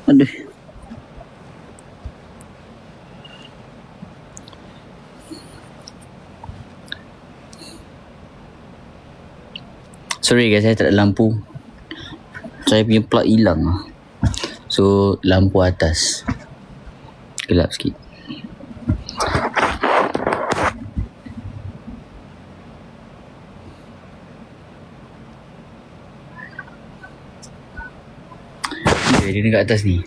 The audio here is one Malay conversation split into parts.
Aduh. Sorry guys, saya tak ada lampu. Saya punya plug hilang. So, lampu atas gelap sikit. Dia dekat atas ni.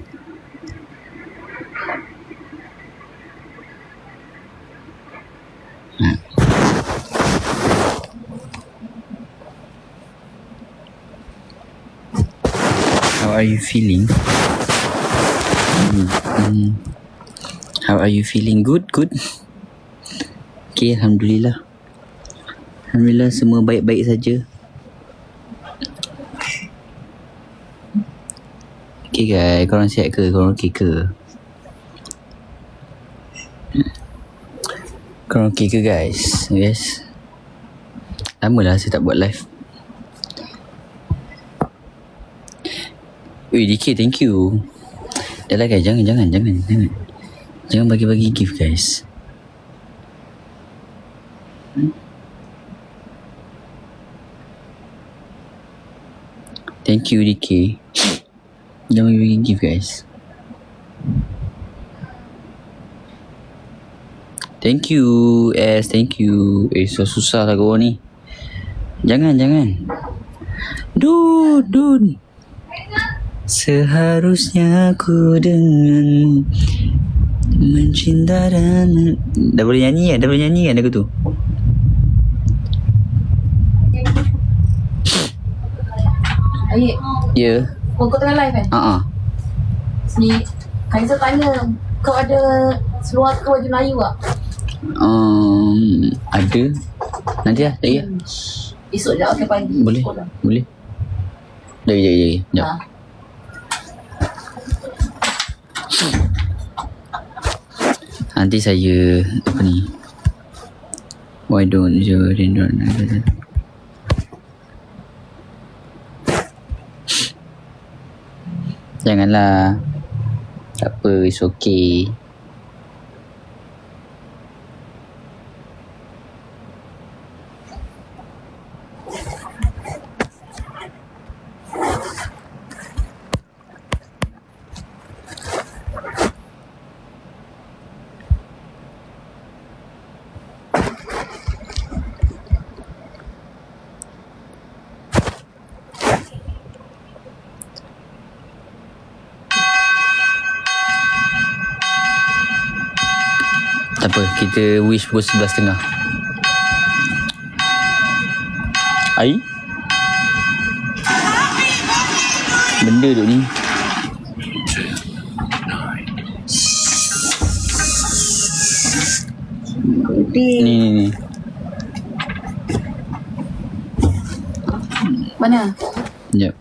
How are you feeling? How are you feeling? Good? Okay, Alhamdulillah. Alhamdulillah semua baik-baik saja. Okay guys, korang sihat ke? Korang okay ke? Korang okay ke guys? Yes. Lamalah saya tak buat live. Weh DK, thank you. Dah lah guys, jangan bagi-bagi gift guys. Thank you DK. Jangan bagi gift guys. Thank you S, thank you. So susah lah korang ni. Jangan. Dun. Seharusnya aku dengan mencinta dan... Dah boleh nyanyi kan lagu tu? Ayik. Ya. Kau tengah live kan? Ni Kaiser tanya, kau ada seluar ke baju Melayu tak? Ada. Nanti lah, lagi lah. Esok je pakai pagi. Boleh. Jom. Nanti saya apa ni? Why don't you janganlah. Tak apa, it's okay. Tak apa, kita wish pukul 11.30. Ai? Benda duk ni. Ni. Mana? Sekejap.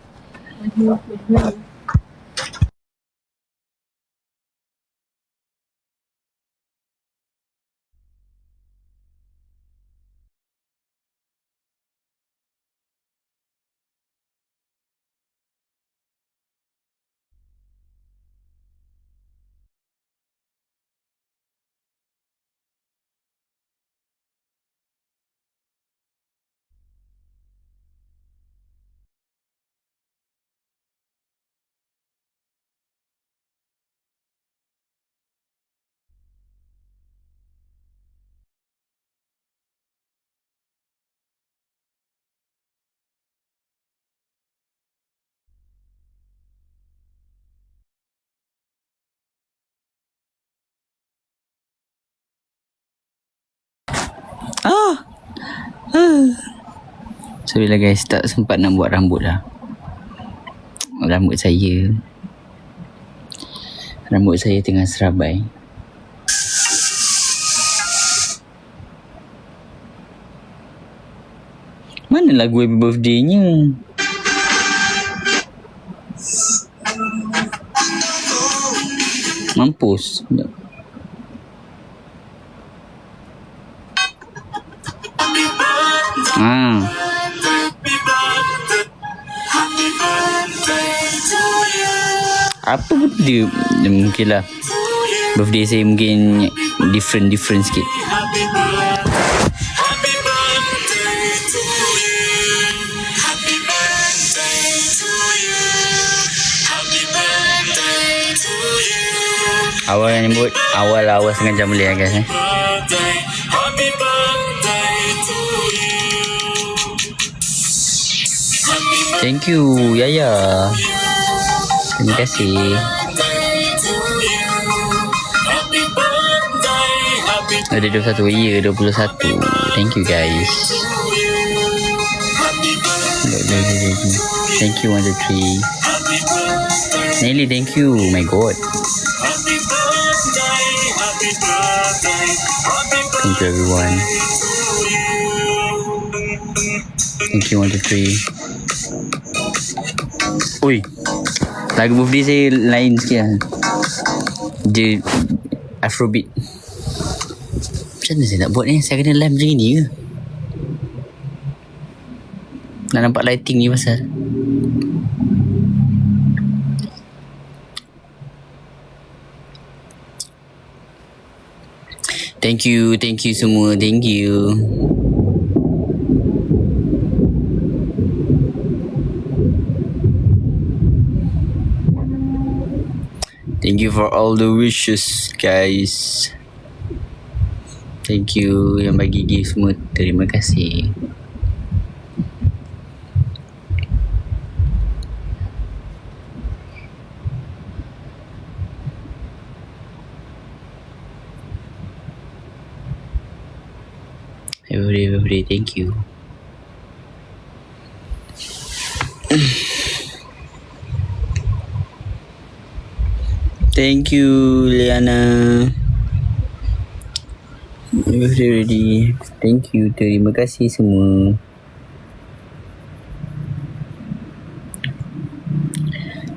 Sorry lah guys, tak sempat nak buat rambut lah. Rambut saya tengah serabai. Mana lagu happy birthday-nya? Mampus. Apa benda mungkin lah birthday saya mungkin different sikit. Awal yang nyebut awal setengah jam boleh guys. Thank you Yaya. Terima kasih. Ada 21. Ya 21. Thank you guys. Thank you 1, 2, 3. Nelly, thank you. Oh my god. Thank you everyone. Thank you 1, 2, 3. Ui, lagu birthday saya lain sikit lah. Dia Afrobeat. Macam mana saya nak buat ni? Saya kena live macam ni ke? Nak nampak lighting ni pasal. Thank you semua. Thank you. Thank you for all the wishes guys. Thank you yang bagi gift semua. Terima kasih. Everybody, thank you. Thank you Liana. Everybody, thank you. Terima kasih semua.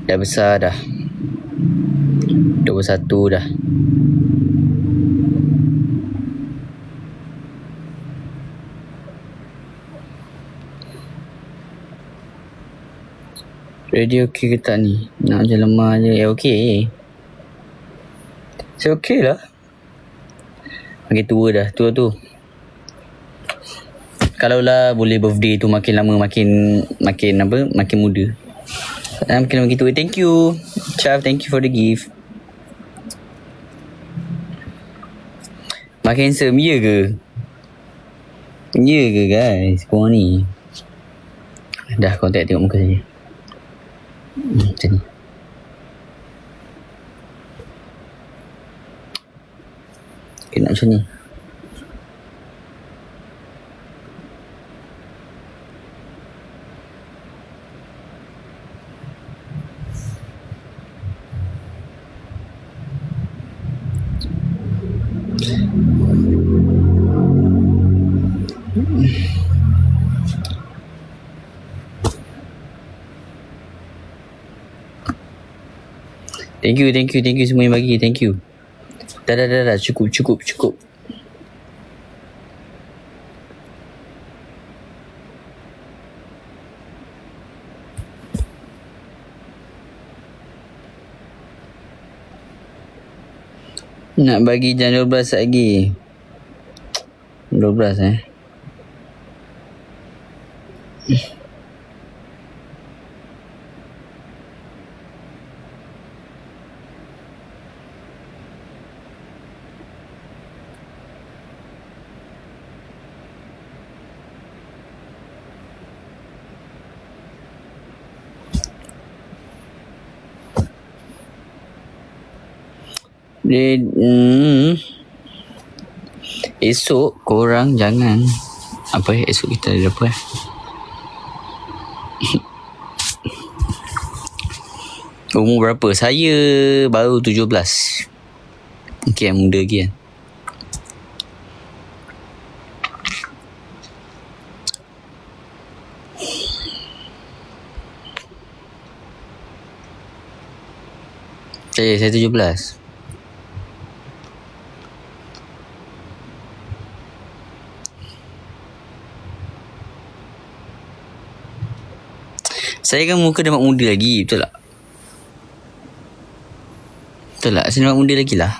Dah besar dah. 21 dah. Radio okey ke tak ni? Nak je lemah je. Okey. Saya okey lah. Makin tua dah. Tua tu. Kalaulah boleh birthday tu makin lama makin apa? Makin muda. Makin lama makin tua. Thank you. Chav, thank you for the gift. Makin handsome, ya ke? Ya ke guys? Korang ni. Dah, korang tak tengok muka saja. Macam ni. Kena macam ni. Thank you semua yang bagi. Thank you. Dah. Cukup. Nak bagi jam 12 lagi. 12 Esok korang jangan esok kita ada apa Umur berapa? Saya baru 17. Okay, muda lagi kan. Saya 17. Saya kan muka nampak muda lagi. Betul tak? Betul tak? Saya nampak muda lagi lah.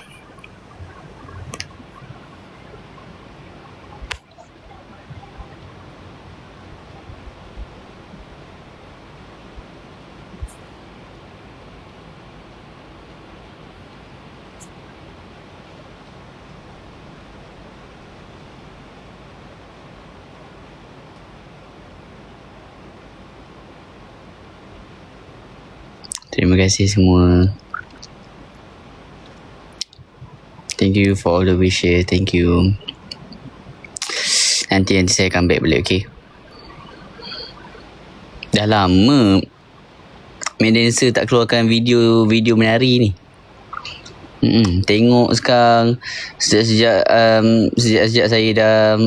Terima kasih semua. Thank you for all the wishes. Thank you. Nanti saya come back balik, okay? Dah lama Medancer tak keluarkan video menari ni. Tengok sekarang sejak saya dah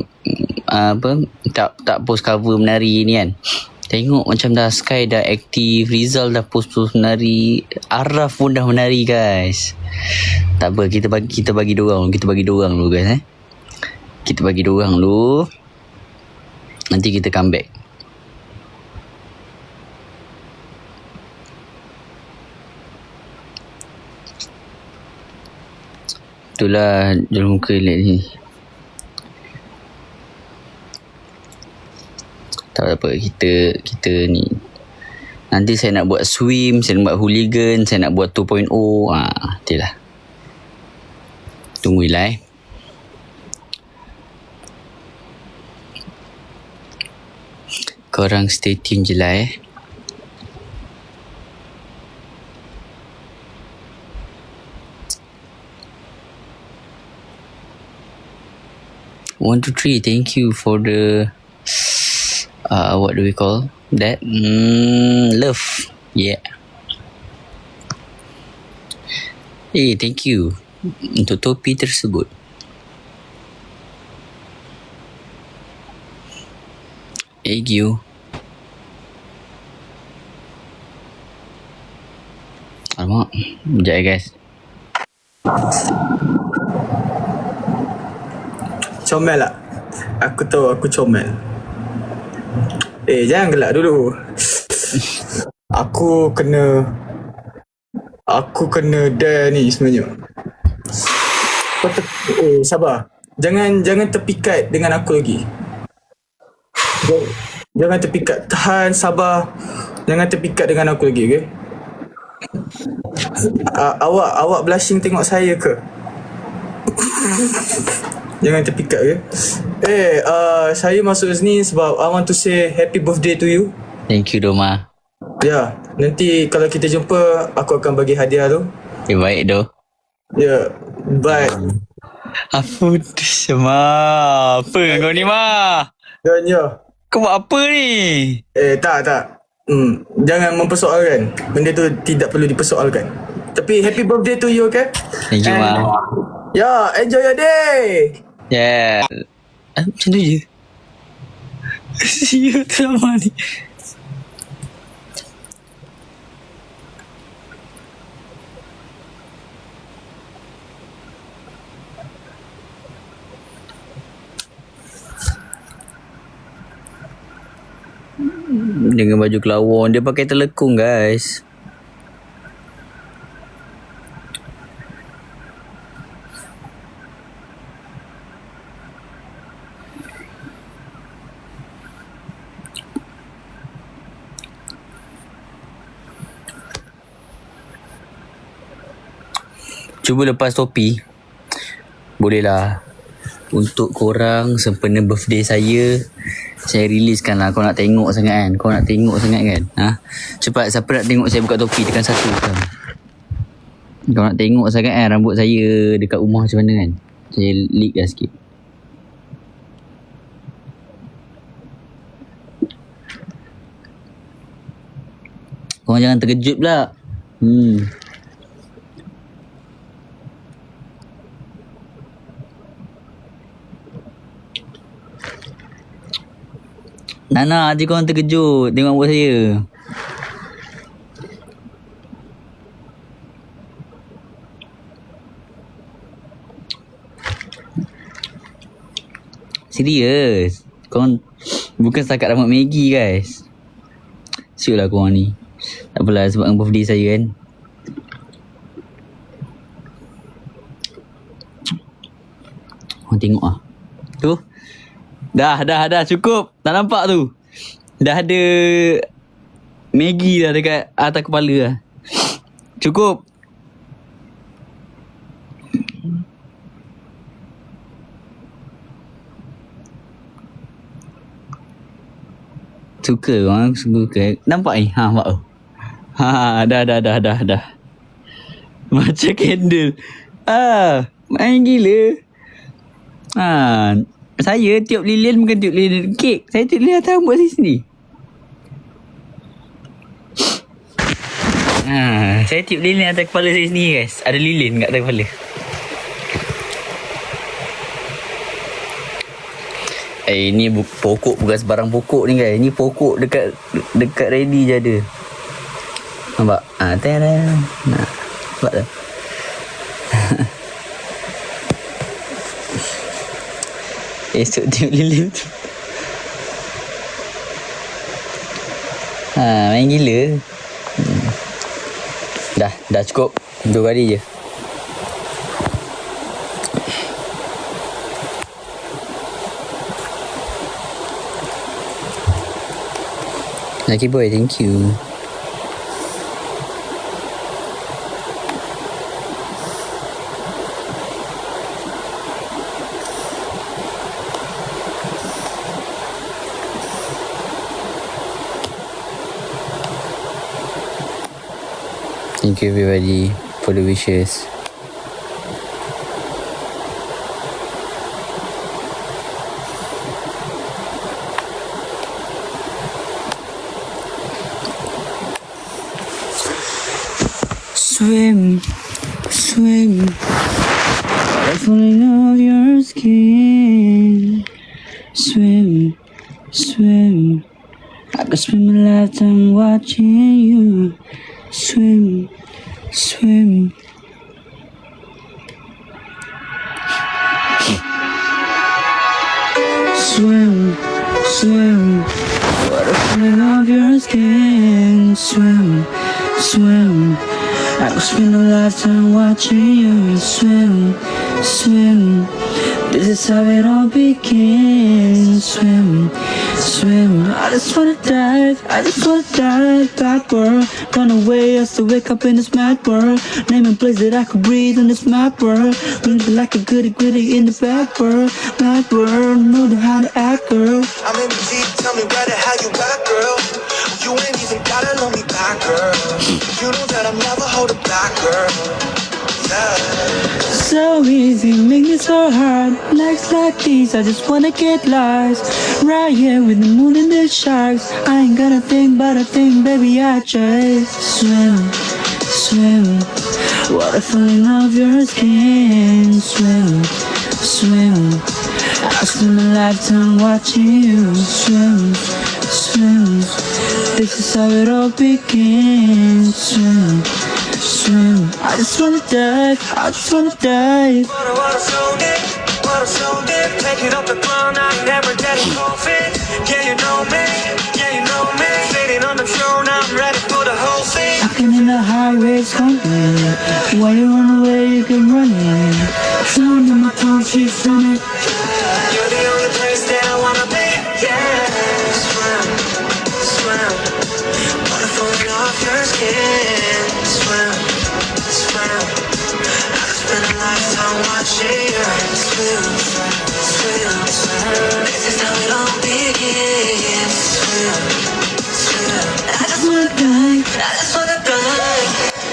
tak post cover menari ni kan. Tengok macam dah Sky dah aktif, Rizal dah post menari, Araf pun dah menari guys. Tak apa, kita bagi dorang dulu guys. Kita bagi dorang dulu. Nanti kita come back. Itulah jual muka lihat ni. Tak apa, kita ni. Nanti saya nak buat swim, saya nak buat hooligan, saya nak buat 2.0. Itulah. Tunggulah Korang stay tune je lah 1, 2, 3. Thank you for the what do we call that? Love. Yeah. Thank you untuk topi tersebut. Thank you. Alamak, sekejap guys. Comel tak? Aku tahu aku comel. Jangan gelak dulu. Aku kena dah ni sebenarnya. Sabar. Jangan terpikat dengan aku lagi. Jangan terpikat. Tahan, sabar. Jangan terpikat dengan aku lagi, okay? Awak blushing tengok saya ke? Jangan terpikat, okay? Saya masuk sini sebab I want to say happy birthday to you. Thank you Doma. Ya, nanti kalau kita jumpa, aku akan bagi hadiah tu. Baik doh. Ya, bye. Apa sama? Apa kau ni mah? Ya. Kau buat apa ni? Tak. Jangan mempersoalkan. Benda tu tidak perlu dipersoalkan. Tapi happy birthday to you, okay? Thank you ma. Ya, enjoy your day. Yeah. Macam tu je. Siap lama ni. Dengan baju kelawar. Dia pakai telekung guys. Cuba lepas topi. Boleh lah. Untuk korang sempena birthday saya releasekan lah. Kau nak tengok sangat kan? Cepat, siapa nak tengok saya buka topi? Tekan 1 kan? Kau nak tengok sangat kan rambut saya dekat rumah macam mana kan? Saya leak lah sikit. Korang jangan terkejut pula. Nana, nanti korang terkejut tengok rambut saya. Serius. Korang bukan setakat rambut Maggie guys. lucu lah korang ni. Tak apalah sebab birthday saya kan. Korang tengok lah. Tu. Dah cukup. Tak nampak tu. Dah ada Maggi dah dekat atas kepala lah. Cukup. Suka orang suka. Nampak ni? Ha, nampak tu. Ha, dah. Macam candle. Main gila. Saya tiup lilin bukan tiup lilin kek. Saya tiup lilin atas rambut saya sendiri. Saya tiup lilin atas kepala saya sendiri guys. Ada lilin kat atas kepala. Ni pokok bukan sebarang pokok ni guys. Ni pokok dekat ready je ada. Nampak? Tada. Nampak tak? Esok tiup lilin tu. Main gila. Dah cukup. 2 kali je. Lucky boy, thank you. Thank you everybody for the wishes. Swim, falling off your skin. Swim, I could spend my lifetime watching you. Swim. Swim, water falling off your skin. Swim, I could spend a lifetime watching you. Swim, this is how it all begins. Swim, I just wanna dive backward. Gone away just to wake up in this mad world. Name a place that I could breathe on this mad world. Breathe like a goody in the back world. Mad world, know how to act, girl. I'm in the deep, tell me right at how you act, girl. You ain't even gotta love me back, girl. You know that I'm never holding back, girl. So easy, make it so hard. Nights like these, I just wanna get lost. Right here with the moon and the sharks. I ain't gotta think, but I think, baby, I just swim. Water falling off your skin. Swim. I spend my lifetime watching you. Swim. This is how it all begins. Swim. I just wanna dive. Water so deep, take it off the ground, I ain't never dead in coffee. Yeah, you know me, sitting on the throne, I'm ready for the whole thing. I can in the highways coming. While you run away, you can run it. Sound in my tongue, she's running. You're the only place that I wanna be, yeah. Swim, water falling off your skin. Swim, I spend a lifetime watching you. Swim, this is how it all begins. Swim, I just wanna dive.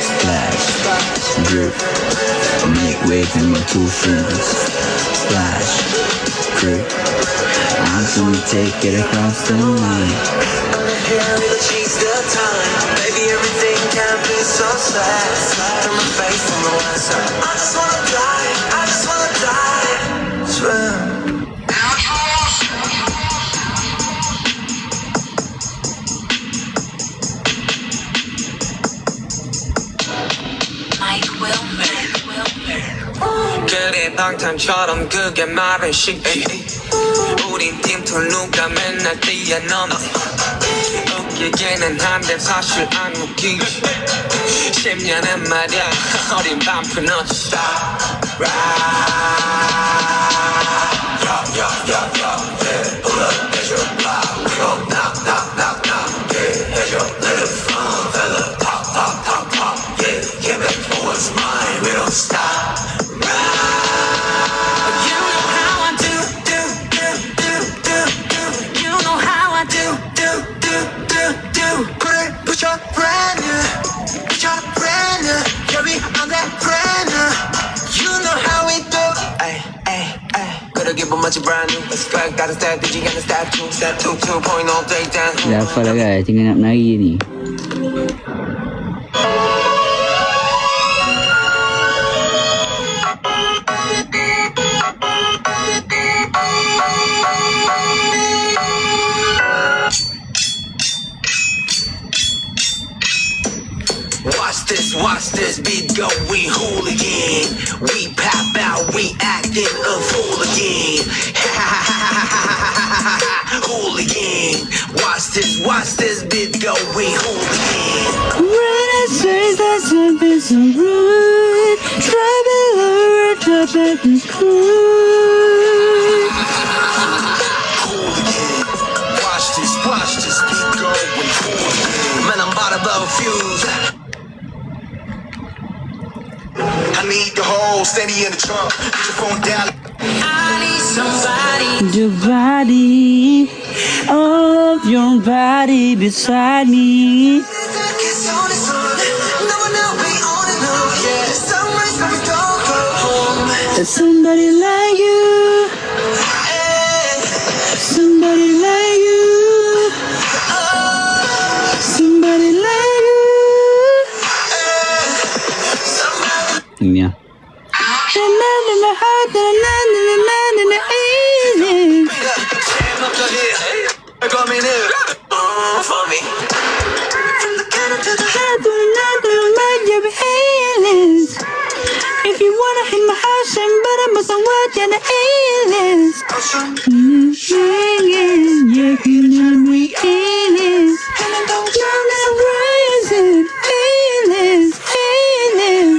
Splash, drip, make waves in my 2 fingers. Splash, drip, until we take it across the line. Here we cheese the time. Baby, everything can be so sad. Slide on my face on the one side. I just wanna die. Swim. 그래 방탄처럼 그게 말은 쉽지 우린 팀통 누가 맨날 뛰어넘어 웃기기는 한데 사실 안 웃기지 10년은 말야 어린 반프 너지 stop Give them much brand new. Expect that step, did you get the step 2? Step 2, 2.0, take down. Dah hafal lah guys, tinggal nak menari ni. Watch this beat go, we hooligan. We pop out, we acting a fool again. Hooligan. Watch this beat go, we hooligan. When I say that something so rude, drop it lower, drop it is cool. Hooligan. Watch this beat go, we hooligan. Man, I'm about to blow a fuse. I need the whole steady in the trunk. Put your phone down. I need somebody. The body of your body beside me. Somebody like you. Somebody like you. Somebody like you. Ini ya. If you wanna hit my house and better but some work than the aliens. Yeah, you know me aliens. You're not rising aliens, aliens.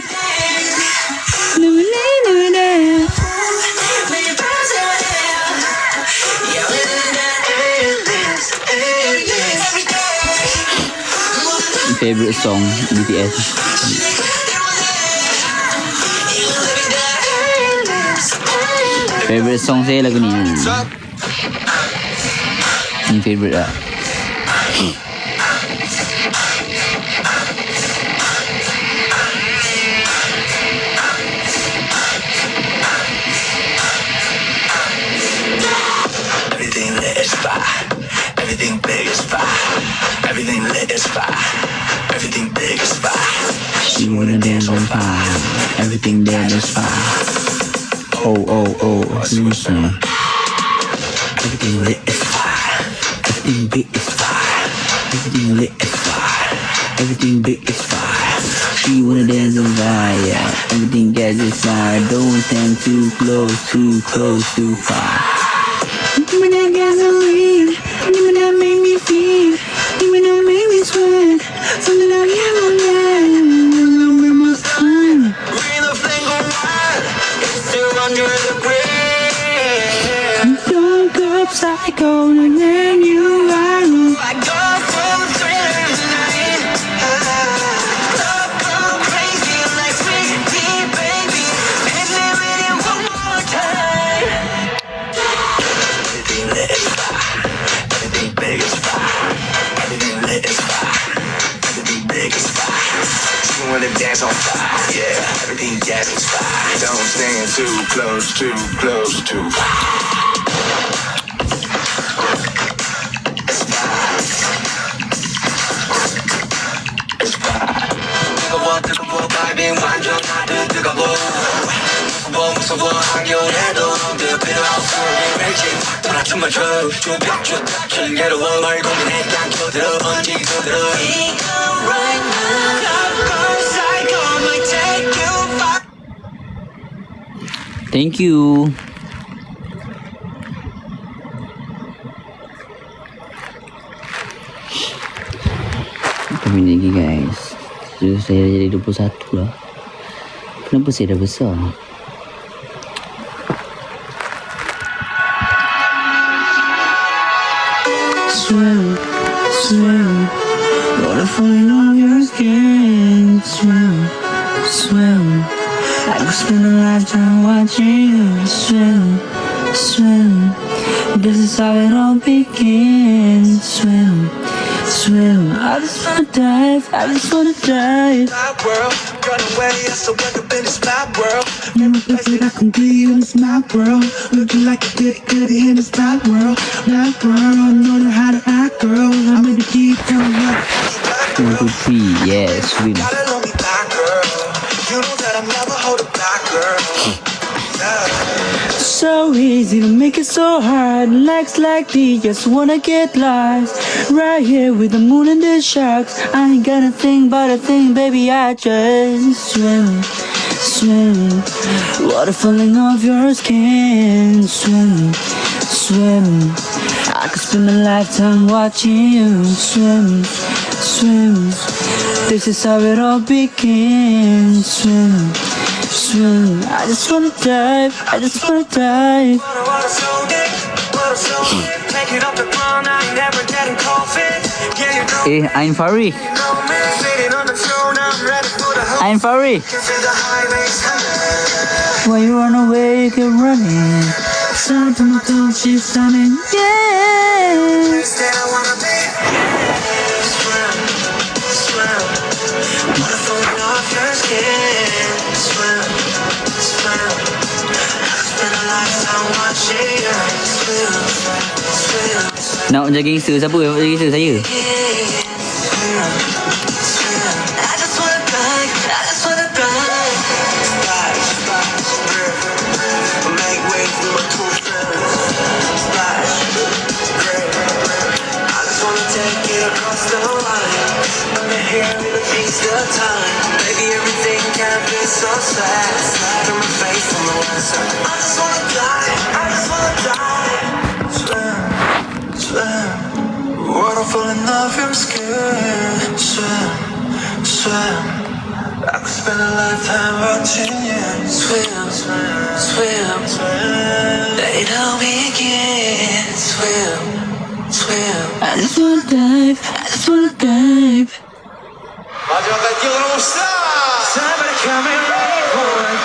Favorite song BTS. Favorite song saya lagu ni. Ni favorite lah. Everything lit is fire. Everything big is fire. Everything lit is fire. Everything big is fire. She wanna dance on fire. Everything there is fire. Oh, listen. Everything lit is fire. Everything big is fire. Everything lit is fire. Everything big is fire. She wanna dance on fire. Everything gas is fire. Don't stand too close, too far. Give me that gasoline. Give me that make me feel. Give me that make me sweat. Something that give me life. Remember my time. When the flame go wild, it's still under the ground. Don't go psycho and then you are wrong. I go from thriller tonight. Go crazy like sweet tea, baby. And live it one more time. Everything lit is fire. Everything big is fire. Everything lit is fire. Everything big is fire. You wanna dance on fire, yeah. Everything gas is fire. Don't stand too close, too far. 뜨거워 바람이 완전 나를 뜨거워 무서워 한겨울에도 늘 필요없어 일찍 떠나 춤을 춰 쭈뼛쭈 닥칠 괴로워 널 고민해 딱 껴들어 언제 껴들어 right now go psycho might take you far Thank you. minit lagi guys. So, saya jadi 21 lah. Kenapa saya dah besar? Swim, swim, water falling on your skin. Swim, swim, I could spend a lifetime watching you swim, swim. This is how it all begins. Swim, swim. I just wanna dive, I just wanna dive. My world, run away, I still wake up in this my world. You're a place that I can be in this my world. Looking like a goody in this my world. My world, I know how to act, girl. I'm in the deep coming up. 1, 2, 3, yeah, swim. Gotta love me back, girl. You know that I'm never holding back, girl. So easy to make it so hard. Legs like these, just wanna get lost. Right here with the moon and the sharks. I ain't got a thing but a thing, baby. I just swim, swim. Water falling off your skin. Swim, swim. I could spend a lifetime watching you swim, swim. This is how it all begins. Swim, swim. I just wanna dive, I just wanna dive. Water so deep, water so deep. Take it off the ground, I ain't never getting cold feet. Yeah, you know I'm Fari. me. Sitting on the throne, I'm ready for the whole. I'm Fari. Can feel the highways coming. When you run away, you keep running. Sound to my toes, she's stunning. Yeah. Instead, I wanna be. Swim, swim. Water falling off your skin. Swim, swim. Spend a lifetime watching you swim, swim. Nak jaga gangster siapa? Nak jaga gangster saya. I just wanna dive, I just wanna dive. Splash, splash, make way for my two friends. Splash, great. I just wanna take it across the line. I'm here with a piece of time. Baby, everything can be so sad. Slide on my face on the one side. I just wanna dive, I just wanna dive. Swim, swim. Water falling off your skin. Swim, swim. I could spend a lifetime watching you swim, swim, swim, swim. It all begins. Swim, swim. I just wanna dive, I just wanna dive. 마지막까지 뛰어넘읍시다. Somebody come and ready for it.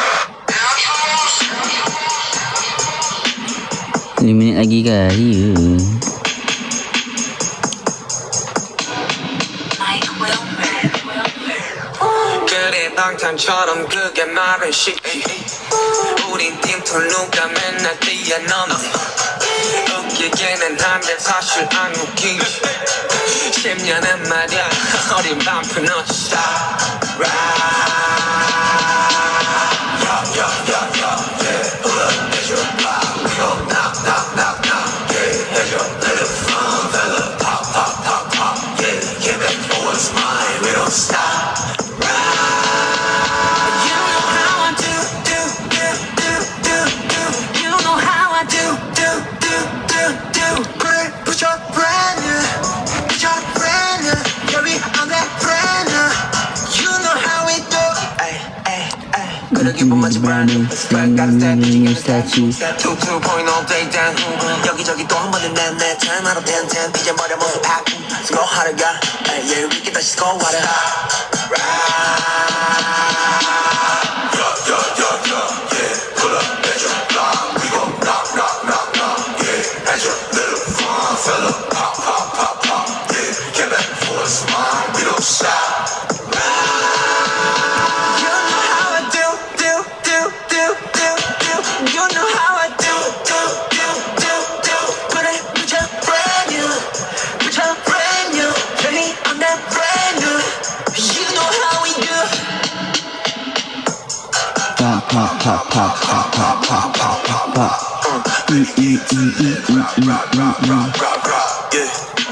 5 minit lagi kan? Ya. 그래 방탄처럼 그게 말은 쉽지. 우린 팀플 누가 맨날 뛰어넘어. 웃기게는 한데 사실 안 웃기지. 10년은 말이야 어린 반푼 없이 stop brand new statue. 2.0 day down 여기저기 또 한 번은 내 turn 펜텐 잊어버려 모두 아픔 스코 하러 가 얘를 위기 다시 스코어하려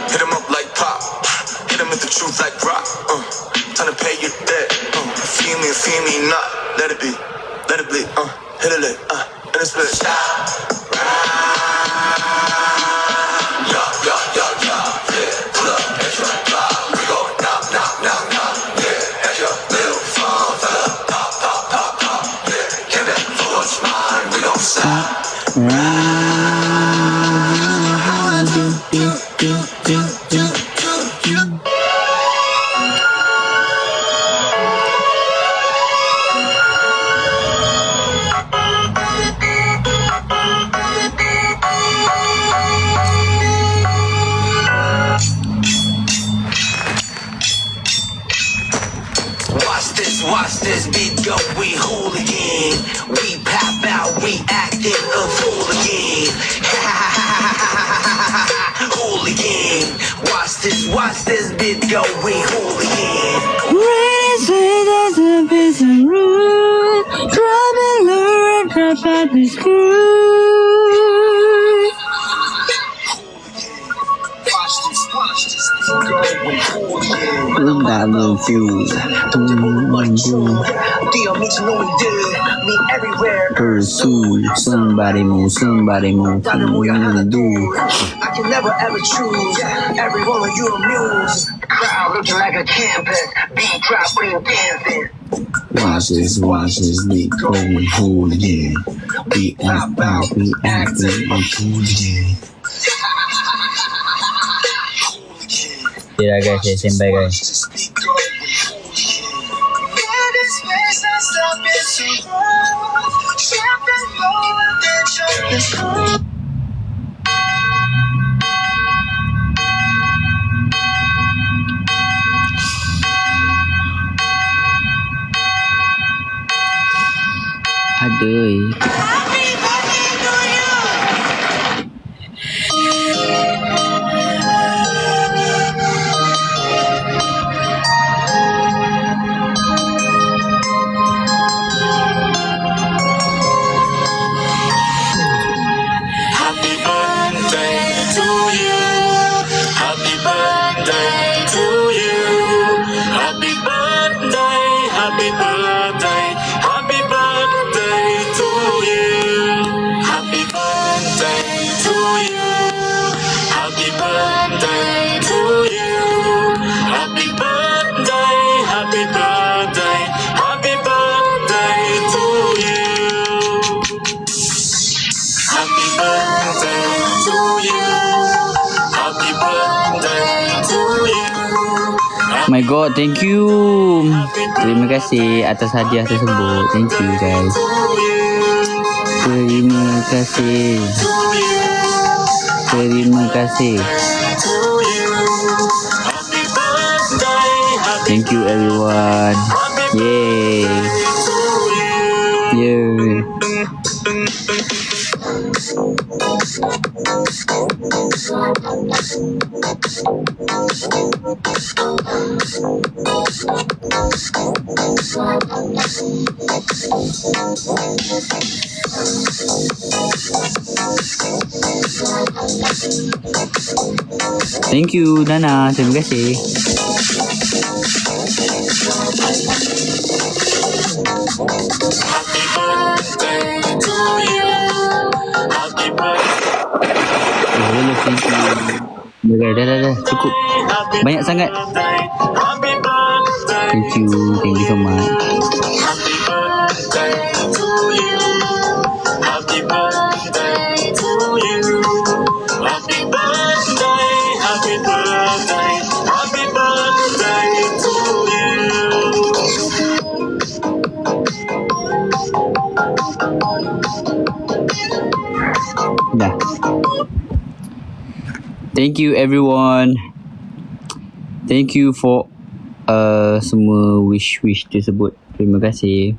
Hit him up like pop, hit him with the truth like rock. Time to pay you debt. Feel me not. Let it be, hit it lit, and it's split. Stop. Yeah, pull up, extra drop. We go knock. Watch this beat go, we hooligan. We pop out, we acting a fool again. Hooligan. Watch this beat go, we hooligan. Really say there's a piece of road. Drop and lure, drop out the screw. Watch this beat go, we hooligan. I love you. Deal me to know me good, me everywhere. Pursue somebody move, somebody move. What you gonna do? I can never ever choose. Every one of you amuse. Crowd looking like a campus. Beat drop, we dancing. Watch this beat going hooligan. We act out, we acting like hooligan. Yeah guys, stand by guys. Aduh. Happy birthday to you. Happy birthday to you. Happy birthday, happy birthday, happy birthday to you. Happy birthday to you. Happy birthday to you. Happy birthday, happy birthday, happy birthday to you. Happy birthday to you. Happy birthday to you. My God, thank you. Terima kasih atas hadiah tersebut. Thank you guys. Terima kasih. Terima kasih. Thank you everyone. Yay. Yay. Thank you Nana, terima kasih. Happy birthday to you. Happy birthday. Hello, thank you. Dah, cukup. Banyak sangat. Happy birthday. Thank you so much. Happy birthday to you. Happy birthday to you. Happy birthday. Happy birthday. Happy birthday to you. Dah. Thank you everyone. Thank you for semua wish tersebut. Terima kasih.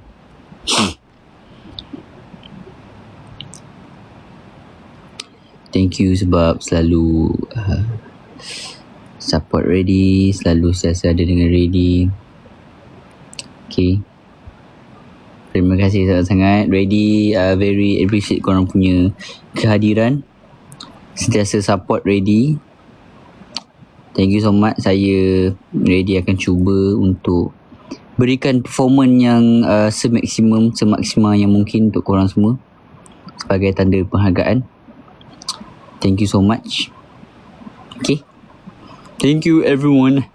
Thank you sebab selalu support Ready, selalu sentiasa ada dengan Ready. Okay. Terima kasih sangat-sangat Ready. Very appreciate korang punya kehadiran. Sentiasa support Ready. Thank you so much. Saya Ready akan cuba untuk berikan performance yang semaksimal yang mungkin untuk korang semua sebagai tanda penghargaan. Thank you so much. Okay. Thank you everyone.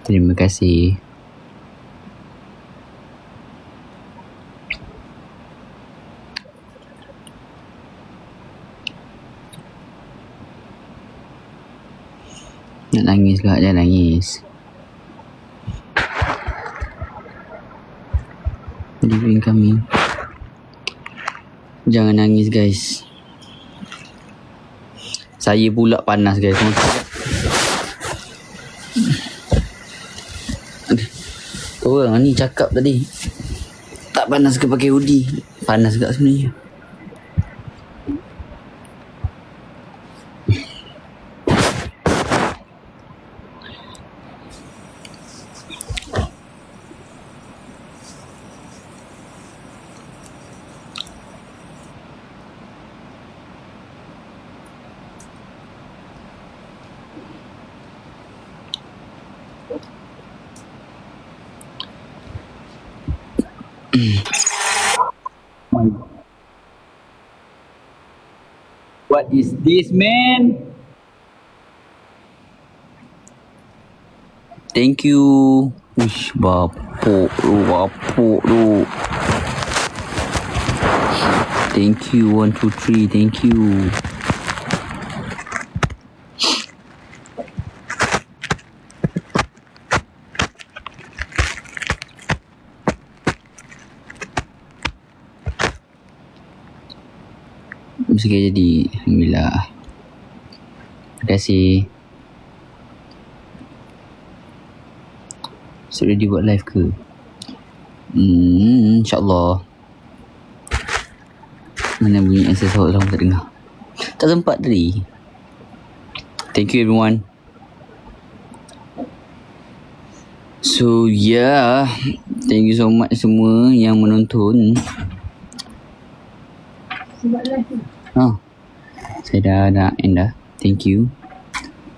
Terima kasih. Nak nangis pula, jangan nangis. Video incoming. Jangan nangis guys. Saya pula panas guys. Korang ni cakap tadi tak panas ke pakai hoodie? Panas kat sebenarnya. What is this, man? Thank you. Uish, bapuk tu. Thank you, 1, 2, 3. Thank you. Sekali jadi. Alhamdulillah. Terima kasih. Sudah dibuat live ke? InsyaAllah. Mana bunyi access awak lama tak dengar? Tak sempat tadi. Thank you everyone. So yeah, thank you so much semua yang menonton. Saya dah nak end dah. Thank you.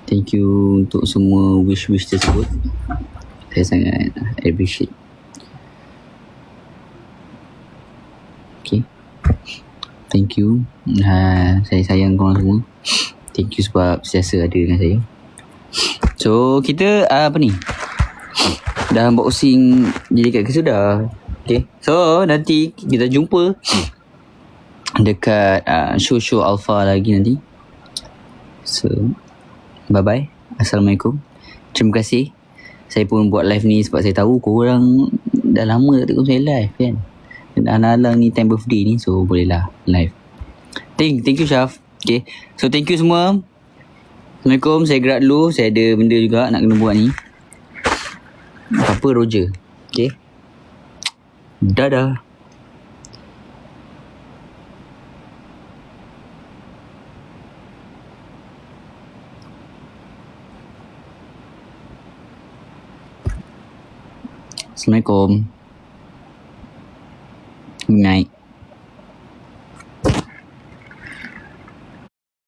Thank you untuk semua wish-wish tersebut. Saya sangat appreciate. Okay. Thank you. Saya sayang korang semua. Thank you sebab sentiasa ada dengan saya. So kita apa ni? Dah unboxing jadi kat sudah. Okay. So nanti kita jumpa dekat show Alpha lagi nanti. So bye bye. Assalamualaikum. Terima kasih. Saya pun buat live ni sebab saya tahu korang dah lama tak tengok saya live kan. Dan alang ni time birthday ni, so bolehlah live. Thank you Syaf. Okay. So thank you semua. Assalamualaikum. Saya gerak dulu. Saya ada benda juga nak kena buat ni. Apa Roger. Okay. Dadah. Assalamualaikum. Good night.